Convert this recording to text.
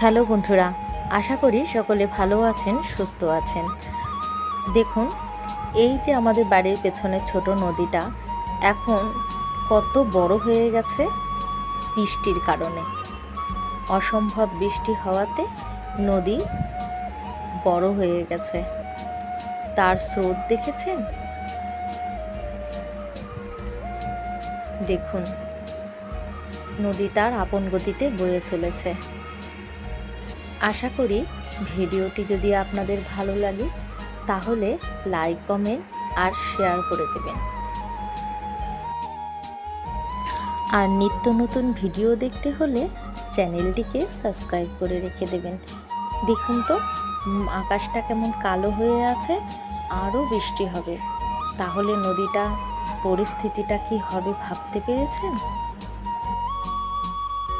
Hello বন্ধুরা, আশা করি সকলে ভালো আছেন, সুস্থ আছেন। দেখুন, এই যে আমাদের বাড়ির পেছনের ছোট নদীটা এখন কত বড় হয়ে গেছে বৃষ্টির কারণে। অসম্ভব বৃষ্টি হওয়াতে নদী বড় হয়ে গেছে। তার স্রোত দেখেছেন? দেখুন, নদী তার আপন গতিতে বয়ে চলেছে। আশা করি ভিডিওটি যদি আপনাদের ভালো লাগে তাহলে লাইক, কমেন্ট আর শেয়ার করে দেবেন। আর নিত্য নতুন ভিডিও দেখতে হলে চ্যানেলটিকে সাবস্ক্রাইব করে রেখে দেবেন। দেখুন তো, আকাশটা কেমন কালো হয়ে আছে। আরও বৃষ্টি হবে, তাহলে নদীটা পরিস্থিতিটা কি হবে ভাবতে পেরেছেন?